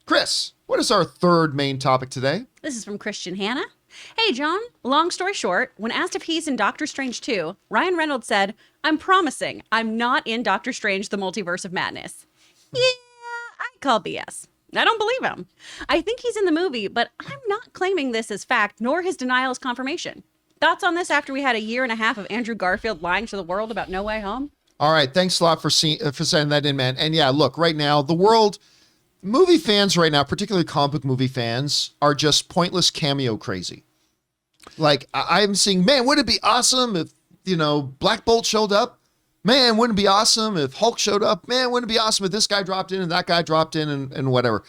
Chris, what is our third main topic today? This is from Christian Hannah. Hey, John. Long story short, when asked if he's in Doctor Strange 2, Ryan Reynolds said, "I'm promising I'm not in Doctor Strange, the Multiverse of Madness." Yeah, I call BS. I don't believe him. I think he's in the movie, but I'm not claiming this as fact, nor his denial as confirmation. Thoughts on this after we had a year and a half of Andrew Garfield lying to the world about No Way Home? All right, thanks a lot for sending that in, man. And yeah, look, right now, the world, movie fans right now, particularly comic book movie fans, are just pointless cameo crazy. Like, I'm seeing, man, wouldn't it be awesome if, Black Bolt showed up? Man, wouldn't it be awesome if Hulk showed up? Man, wouldn't it be awesome if this guy dropped in and that guy dropped in and whatever.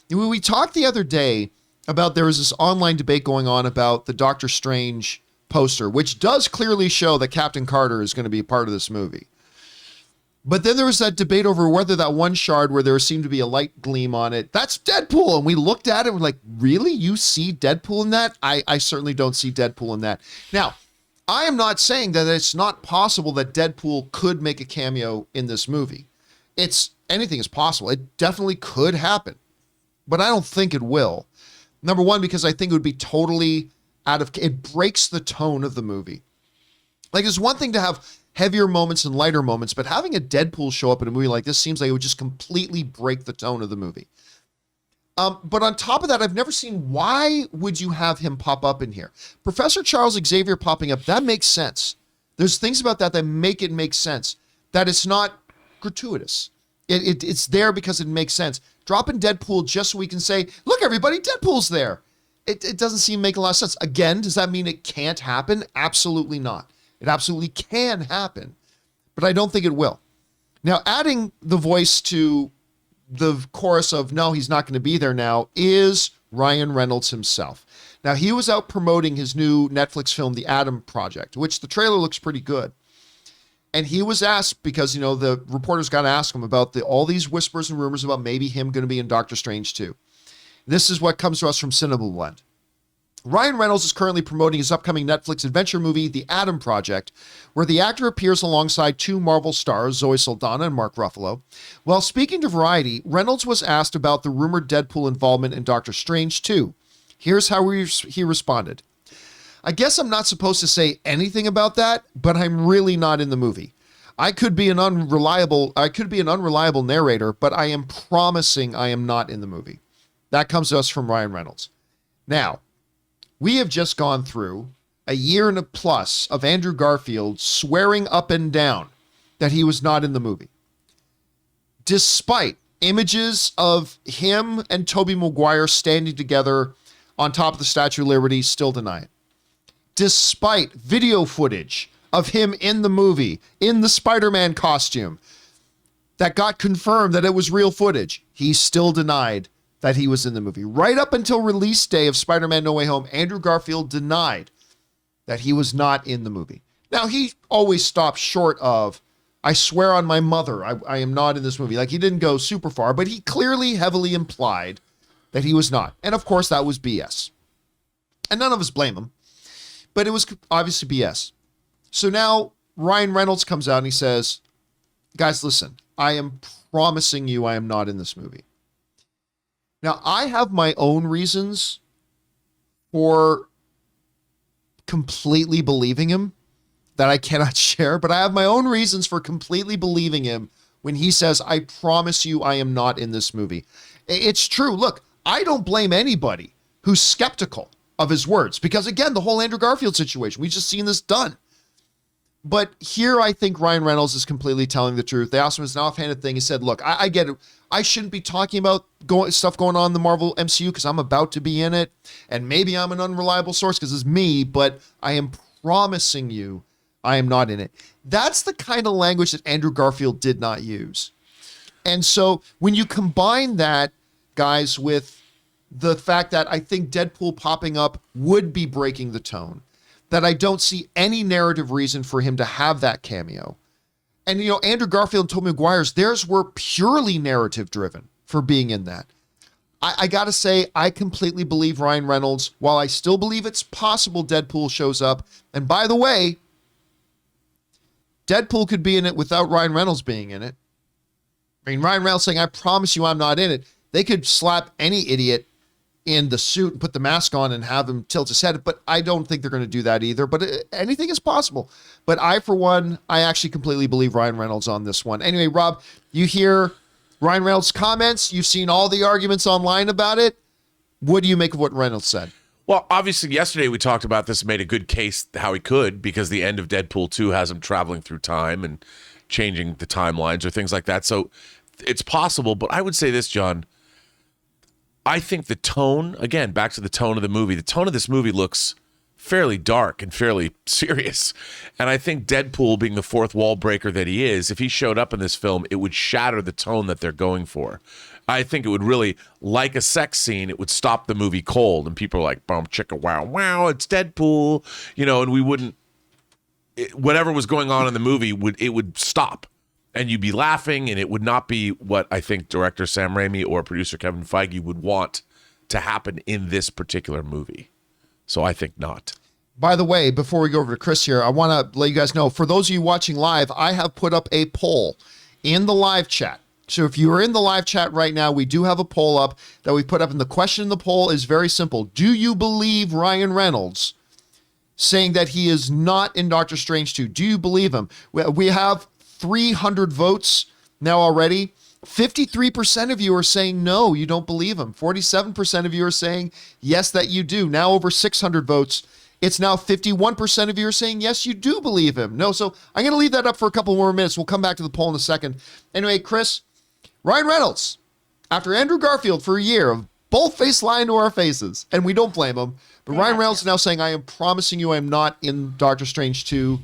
We talked the other day about there was this online debate going on about the Doctor Strange poster, which does clearly show that Captain Carter is going to be a part of this movie. But then there was that debate over whether that one shard where there seemed to be a light gleam on it, that's Deadpool. And we looked at it and we're like, really? You see Deadpool in that? I certainly don't see Deadpool in that. Now, I am not saying that it's not possible that Deadpool could make a cameo in this movie. Anything is possible. It definitely could happen, but I don't think it will. Number one, because I think it would be totally it breaks the tone of the movie. Like, it's one thing to have heavier moments and lighter moments, but having a Deadpool show up in a movie like this seems like it would just completely break the tone of the movie. But on top of that, I've never seen, why would you have him pop up in here? Professor Charles Xavier popping up, that makes sense. There's things about that make it make sense, that it's not gratuitous. It's there because it makes sense. Dropping Deadpool just so we can say, look, everybody, Deadpool's there. It doesn't seem to make a lot of sense. Again, does that mean it can't happen? Absolutely not. It absolutely can happen, but I don't think it will. Now, adding the voice to the chorus of, no, he's not going to be there now, is Ryan Reynolds himself. Now, he was out promoting his new Netflix film, The Adam Project, which the trailer looks pretty good. And he was asked, because, the reporters got to ask him about all these whispers and rumors about maybe him going to be in Doctor Strange 2. This is what comes to us from Cinema Blend. Ryan Reynolds is currently promoting his upcoming Netflix adventure movie, The Adam Project, where the actor appears alongside two Marvel stars, Zoe Saldana and Mark Ruffalo. While speaking to Variety, Reynolds was asked about the rumored Deadpool involvement in Doctor Strange 2. Here's how he responded. I guess I'm not supposed to say anything about that, but I'm really not in the movie. I could be an unreliable narrator, but I am promising I am not in the movie. That comes to us from Ryan Reynolds. Now, we have just gone through a year and a plus of Andrew Garfield swearing up and down that he was not in the movie, despite images of him and Tobey Maguire standing together on top of the Statue of Liberty, still deny it. Despite video footage of him in the movie, in the Spider-Man costume, that got confirmed that it was real footage, he still denied that he was in the movie. Right up until release day of Spider-Man No Way Home, Andrew Garfield denied that he was not in the movie. Now, he always stopped short of, I swear on my mother, I am not in this movie. Like, he didn't go super far, but he clearly heavily implied that he was not. And of course, that was BS. And none of us blame him, but it was obviously BS. So now Ryan Reynolds comes out and he says, guys, listen, I am promising you I am not in this movie. Now, I have my own reasons for completely believing him that I cannot share, but I have my own reasons for completely believing him when he says, I promise you I am not in this movie. It's true. Look, I don't blame anybody who's skeptical of his words, because again, the whole Andrew Garfield situation, we've just seen this done. But here, I think Ryan Reynolds is completely telling the truth. They asked him as an offhanded thing. He said, look, I get it. I shouldn't be talking about stuff going on in the Marvel MCU because I'm about to be in it. And maybe I'm an unreliable source because it's me, but I am promising you I am not in it. That's the kind of language that Andrew Garfield did not use. And so when you combine that, guys, with the fact that I think Deadpool popping up would be breaking the tone, that I don't see any narrative reason for him to have that cameo. And, Andrew Garfield and Tobey Maguire's, theirs were purely narrative driven for being in that. I got to say, I completely believe Ryan Reynolds, while I still believe it's possible Deadpool shows up. And by the way, Deadpool could be in it without Ryan Reynolds being in it. I mean, Ryan Reynolds saying, I promise you I'm not in it. They could slap any idiot in the suit and put the mask on and have him tilt his head, but I don't think they're going to do that either. But anything is possible. But I, for one, I actually completely believe Ryan Reynolds on this one. Anyway, Rob, you hear Ryan Reynolds' comments. You've seen all the arguments online about it. What do you make of what Reynolds said? Well, obviously, yesterday we talked about this, made a good case how he could, because the end of Deadpool 2 has him traveling through time and changing the timelines or things like that. So it's possible, but I would say this, John. I think the tone, again, back to the tone of the movie, the tone of this movie looks fairly dark and fairly serious. And I think Deadpool, being the fourth wall breaker that he is, if he showed up in this film, it would shatter the tone that they're going for. I think it would really, like a sex scene, it would stop the movie cold. And people are like, bum, chicka, wow, wow, it's Deadpool. And we wouldn't, whatever was going on in the movie, it would stop. And you'd be laughing, and it would not be what I think director Sam Raimi or producer Kevin Feige would want to happen in this particular movie. So I think not. By the way, before we go over to Chris here, I want to let you guys know, for those of you watching live, I have put up a poll in the live chat. So if you are in the live chat right now, we do have a poll up that we put up, and the question in the poll is very simple. Do you believe Ryan Reynolds saying that he is not in Doctor Strange 2? Do you believe him? We have 300 votes now already. 53% of you are saying no, you don't believe him. 47% of you are saying yes, that you do. Now over 600 votes. It's now 51% of you are saying yes, you do believe him. No, so I'm going to leave that up for a couple more minutes. We'll come back to the poll in a second. Anyway, Chris, Ryan Reynolds, after Andrew Garfield for a year of bold-faced lying to our faces, and we don't blame him, but Ryan Reynolds is now saying, I am promising you I am not in Doctor Strange 2.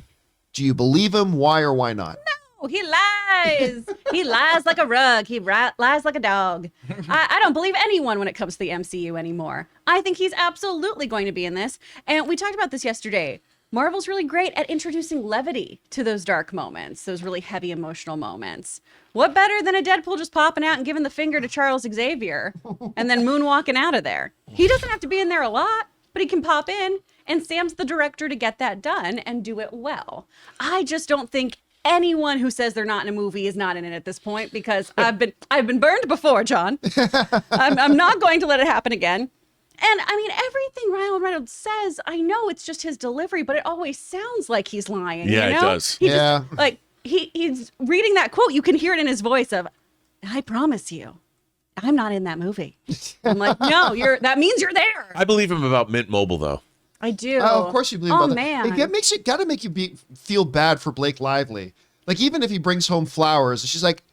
Do you believe him? Why or why not? No, he lies. He lies like a rug. He lies like a dog. I don't believe anyone when it comes to the MCU anymore. I think he's absolutely going to be in this. And we talked about this yesterday. Marvel's really great at introducing levity to those dark moments, those really heavy emotional moments. What better than a Deadpool just popping out and giving the finger to Charles Xavier and then moonwalking out of there? He doesn't have to be in there a lot, but he can pop in, and Sam's the director to get that done and do it well. I just don't think anyone who says they're not in a movie is not in it at this point, because I've been burned before, John. I'm not going to let it happen again. And I mean, everything Ryan Reynolds says, I know it's just his delivery, but it always sounds like he's lying. Yeah, you know? It does. He's reading that quote. You can hear it in his voice of, I promise you, I'm not in that movie. I'm like, no, that means you're there. I believe him about Mint Mobile, though. I do. Oh, of course you believe about that. Man. It gotta make you feel bad for Blake Lively. Like, even if he brings home flowers, she's like,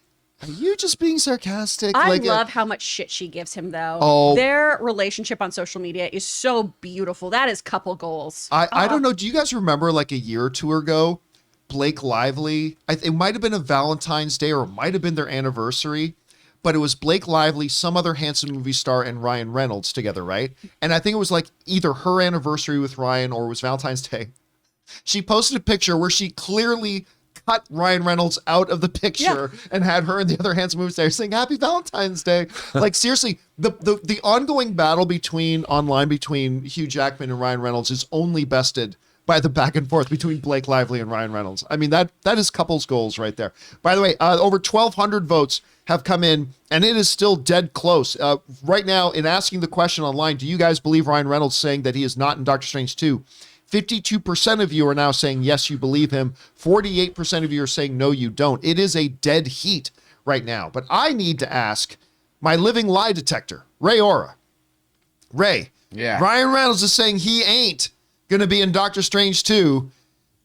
are you just being sarcastic? I love how much shit she gives him, though. Oh. Their relationship on social media is so beautiful. That is couple goals. I don't know. Do you guys remember, like, a year or two ago, Blake Lively, it might have been a Valentine's Day, or it might have been their anniversary, but it was Blake Lively, some other handsome movie star, and Ryan Reynolds together, right? And I think it was like either her anniversary with Ryan or it was Valentine's Day. She posted a picture where she clearly cut Ryan Reynolds out of the picture and had her and the other handsome movie stars saying Happy Valentine's Day. Like, seriously, the ongoing battle online between Hugh Jackman and Ryan Reynolds is only bested by the back and forth between Blake Lively and Ryan Reynolds. I mean, that is couples goals right there. By the way, over 1,200 votes have come in, and it is still dead close. Right now, in asking the question online, do you guys believe Ryan Reynolds saying that he is not in Doctor Strange 2? 52% of you are now saying yes, you believe him. 48% of you are saying no, you don't. It is a dead heat right now. But I need to ask my living lie detector, Ray Ora. Ray, Ryan Reynolds is saying he ain't going to be in Doctor Strange 2.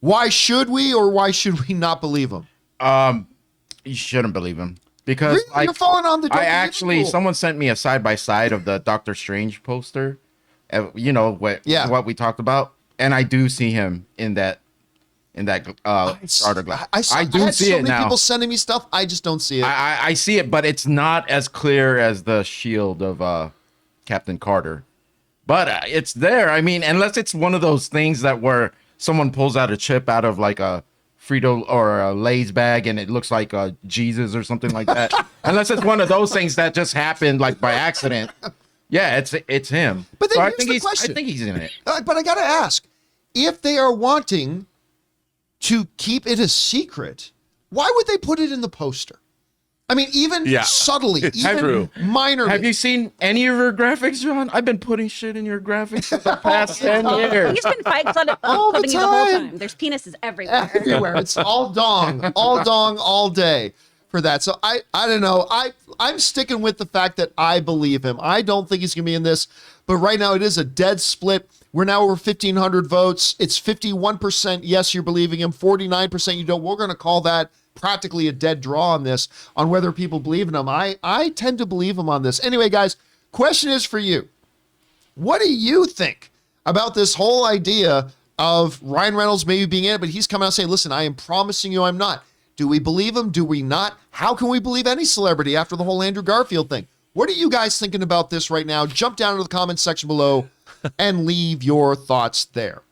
Why should we or why should we not believe him? You shouldn't believe him. Because you're falling on the someone sent me a side-by-side of the Doctor Strange poster. You know, what we talked about. And I do see him in that starter glass. I do see it now. So many people sending me stuff. I just don't see it. I see it, but it's not as clear as the shield of Captain Carter. But it's there. I mean, unless it's one of those things where someone pulls out a chip out of like a Frito or a Lay's bag and it looks like Jesus or something like that. Unless it's one of those things that just happened like by accident. Yeah, it's him. But then so here's the question. I think he's in it. But I got to ask, if they are wanting to keep it a secret, why would they put it in the poster? I mean, even subtly, It's even true. minorly. Have you seen any of your graphics, John? I've been putting shit in your graphics for the past 10 years. He's been fight clubbing All the you the whole time. time. There's penises everywhere. Everywhere. It's all dong, all day for that. So I don't know. I'm sticking with the fact that I believe him. I don't think he's going to be in this, but right now it is a dead split. We're now over 1,500 votes. It's 51% yes, you're believing him, 49% you don't. We're going to call that practically a dead draw on this, on whether people believe in him. I tend to believe him on this. Anyway, guys, question is for you. What do you think about this whole idea of Ryan Reynolds maybe being in it, but he's coming out saying, listen, I am promising you I'm not. Do we believe him? Do we not? How can we believe any celebrity after the whole Andrew Garfield thing? What are you guys thinking about this right now? Jump down into the comments section below and leave your thoughts there.